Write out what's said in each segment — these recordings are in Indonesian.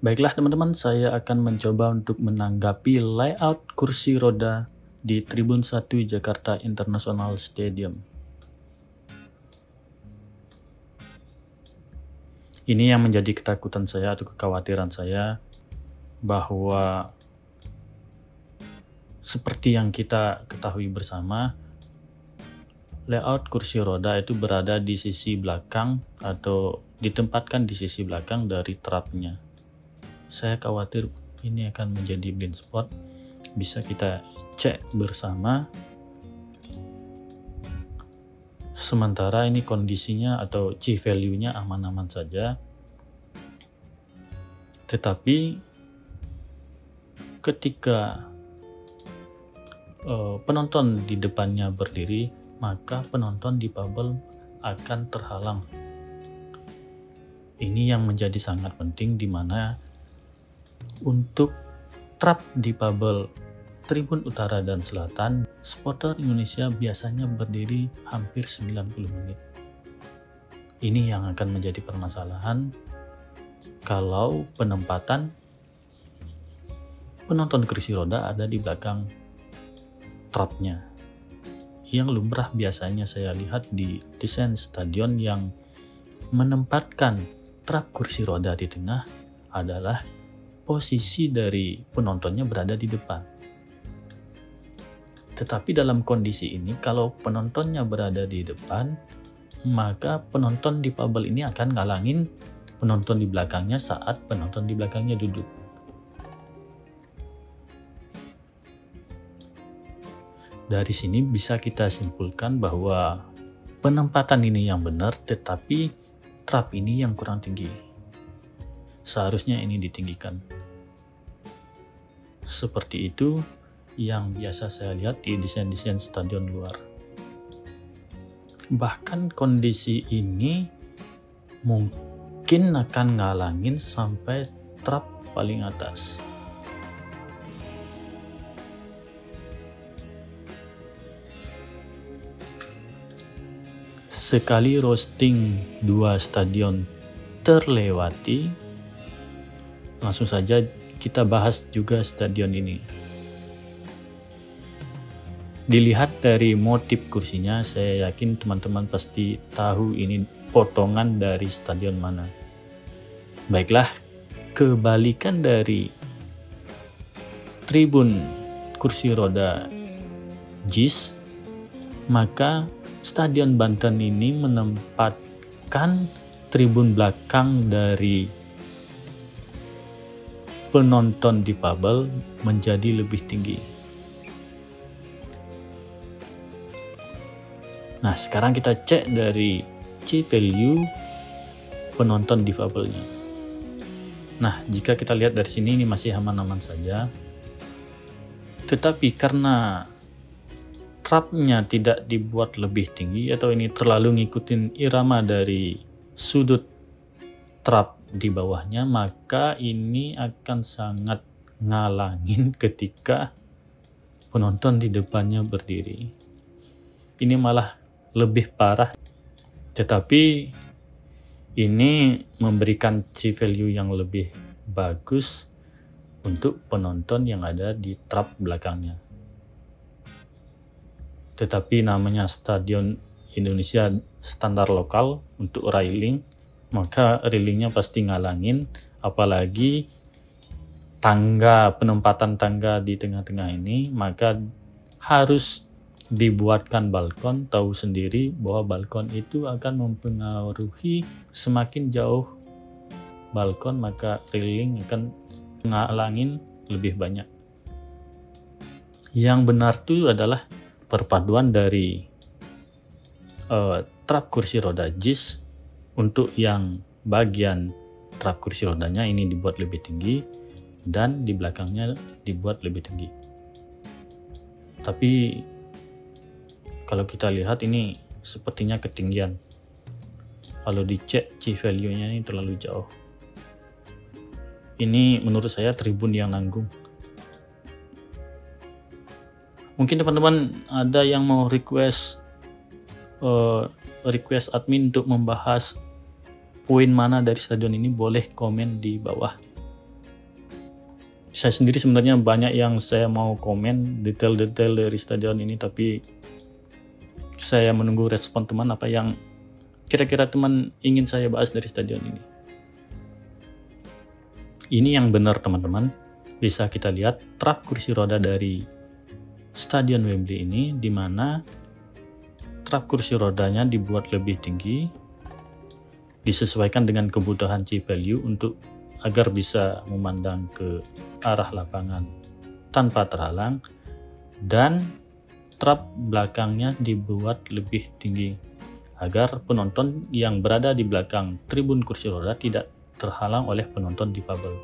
Baiklah teman-teman, saya akan mencoba untuk menanggapi layout kursi roda di Tribun 1 Jakarta International Stadium. Ini yang menjadi ketakutan saya atau kekhawatiran saya, bahwa seperti yang kita ketahui bersama, layout kursi roda itu berada di sisi belakang atau ditempatkan di sisi belakang dari trapnya. Saya khawatir ini akan menjadi blind spot. Bisa kita cek bersama. Sementara ini kondisinya atau C value-nya aman-aman saja. Tetapi ketika penonton di depannya berdiri, maka penonton di bubble akan terhalang. Ini yang menjadi sangat penting, di mana untuk trap di bubble Tribun Utara dan Selatan, supporter Indonesia biasanya berdiri hampir 90 menit. Ini yang akan menjadi permasalahan kalau penempatan penonton kursi roda ada di belakang trapnya. Yang lumrah biasanya saya lihat di desain stadion yang menempatkan trap kursi roda di tengah adalah posisi dari penontonnya berada di depan. Tetapi dalam kondisi ini, kalau penontonnya berada di depan, maka penonton di bubble ini akan ngalangin penonton di belakangnya saat penonton di belakangnya duduk. Dari sini bisa kita simpulkan bahwa penempatan ini yang benar, tetapi trap ini yang kurang tinggi. Seharusnya ini ditinggikan. Seperti itu yang biasa saya lihat di desain-desain stadion luar. Bahkan kondisi ini mungkin akan ngalangin sampai trap paling atas. Sekali roasting 2 stadion terlewati, langsung saja kita bahas juga stadion ini. Dilihat dari motif kursinya, saya yakin teman-teman pasti tahu ini potongan dari stadion mana. Baiklah, kebalikan dari tribun kursi roda JIS, maka Stadion Banten ini menempatkan tribun belakang dari penonton di bubble menjadi lebih tinggi. Nah, sekarang kita cek dari C value penonton di bubble-nya. Nah, jika kita lihat dari sini ini masih aman-aman saja. Tetapi karena trapnya tidak dibuat lebih tinggi atau ini terlalu ngikutin irama dari sudut trap di bawahnya, maka ini akan sangat ngalangin ketika penonton di depannya berdiri. Ini malah lebih parah, tetapi ini memberikan C value yang lebih bagus untuk penonton yang ada di trap belakangnya. Tetapi namanya Stadion Indonesia standar lokal untuk railing, maka railingnya pasti ngalangin, apalagi penempatan tangga di tengah-tengah ini, maka harus dibuatkan balkon. Tahu sendiri bahwa balkon itu akan mempengaruhi semakin jauh balkon, maka railing akan ngalangin lebih banyak. Yang benar itu adalah perpaduan dari trap kursi roda JIS. Untuk yang bagian trap kursi rodanya ini dibuat lebih tinggi dan di belakangnya dibuat lebih tinggi. Tapi kalau kita lihat ini sepertinya ketinggian. Kalau dicek C value-nya ini terlalu jauh. Ini menurut saya tribun yang nanggung. Mungkin teman-teman ada yang mau request admin untuk membahas poin mana dari stadion ini, boleh komen di bawah. Saya sendiri sebenarnya banyak yang saya mau komen detail-detail dari stadion ini, tapi saya menunggu respon teman apa yang kira-kira teman ingin saya bahas dari stadion ini. Ini yang benar teman-teman, bisa kita lihat trap kursi roda dari Stadion Wembley ini, di mana trap kursi rodanya dibuat lebih tinggi, disesuaikan dengan kebutuhan C-value untuk agar bisa memandang ke arah lapangan tanpa terhalang, dan trap belakangnya dibuat lebih tinggi agar penonton yang berada di belakang tribun kursi roda tidak terhalang oleh penonton difabel.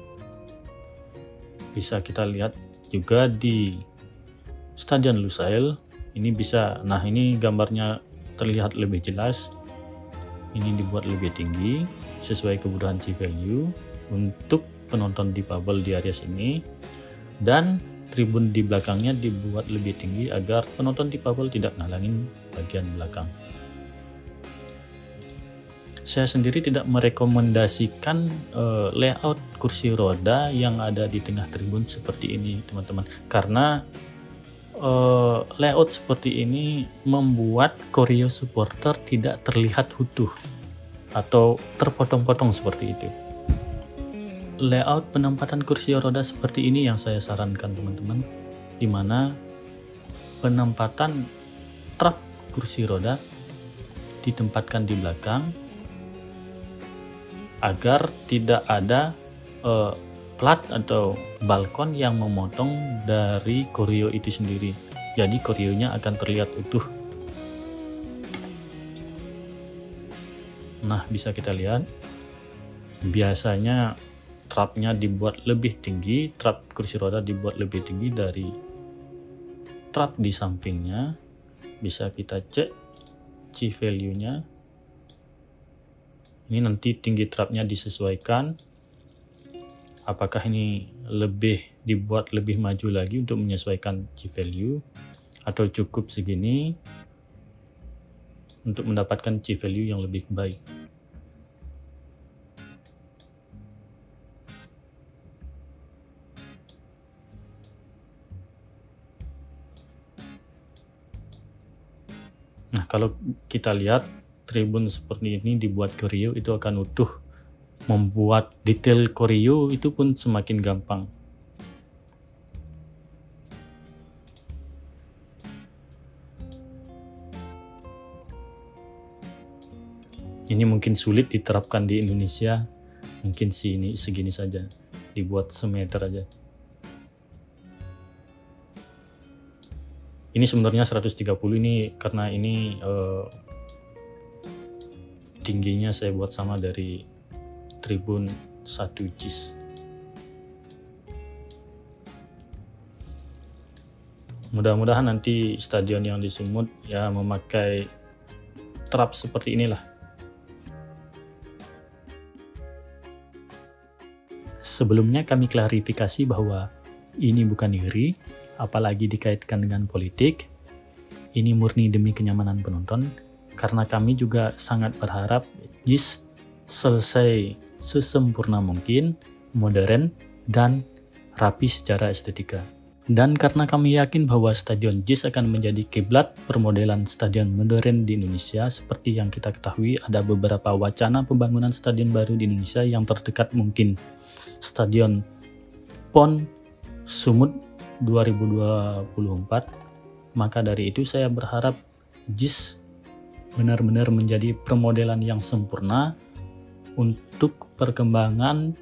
Bisa kita lihat juga di Stadion Lusail ini bisa, nah ini gambarnya terlihat lebih jelas. Ini dibuat lebih tinggi sesuai kebutuhan C-value untuk penonton difabel di area sini, dan tribun di belakangnya dibuat lebih tinggi agar penonton difabel tidak ngalangin bagian belakang. Saya sendiri tidak merekomendasikan layout kursi roda yang ada di tengah tribun seperti ini teman-teman, karena layout seperti ini membuat koreo supporter tidak terlihat utuh atau terpotong-potong seperti itu. Layout penempatan kursi roda seperti ini yang saya sarankan teman-teman, di mana penempatan trap kursi roda ditempatkan di belakang agar tidak ada plat atau balkon yang memotong dari koreo itu sendiri. Jadi koreonya akan terlihat utuh. Nah, bisa kita lihat biasanya trapnya dibuat lebih tinggi, trap kursi roda dibuat lebih tinggi dari trap di sampingnya. Bisa kita cek C-value-nya. Ini nanti tinggi trapnya disesuaikan. Apakah ini dibuat lebih maju lagi untuk menyesuaikan C-value, atau cukup segini untuk mendapatkan C-value yang lebih baik. Nah, kalau kita lihat tribun seperti ini dibuat koreo itu akan utuh. Membuat detail koreo itu pun semakin gampang. Ini mungkin sulit diterapkan di Indonesia, mungkin segini saja, dibuat semeter aja. Ini sebenarnya 130 ini karena ini tingginya saya buat sama dari tribun 1 JIS. Mudah-mudahan nanti stadion yang di Sumut ya memakai trap seperti inilah. Sebelumnya kami klarifikasi bahwa ini bukan iri, apalagi dikaitkan dengan politik. Ini murni demi kenyamanan penonton, karena kami juga sangat berharap JIS selesai sesempurna mungkin, modern, dan rapi secara estetika. Dan karena kami yakin bahwa Stadion JIS akan menjadi kiblat permodelan stadion modern di Indonesia, seperti yang kita ketahui ada beberapa wacana pembangunan stadion baru di Indonesia yang terdekat mungkin Stadion PON Sumut 2024. Maka dari itu saya berharap JIS benar-benar menjadi permodelan yang sempurna untuk perkembangan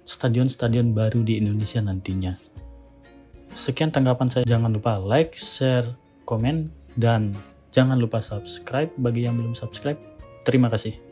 stadion-stadion baru di Indonesia nantinya. Sekian tanggapan saya. Jangan lupa like, share, komen, dan jangan lupa subscribe bagi yang belum subscribe. Terima kasih.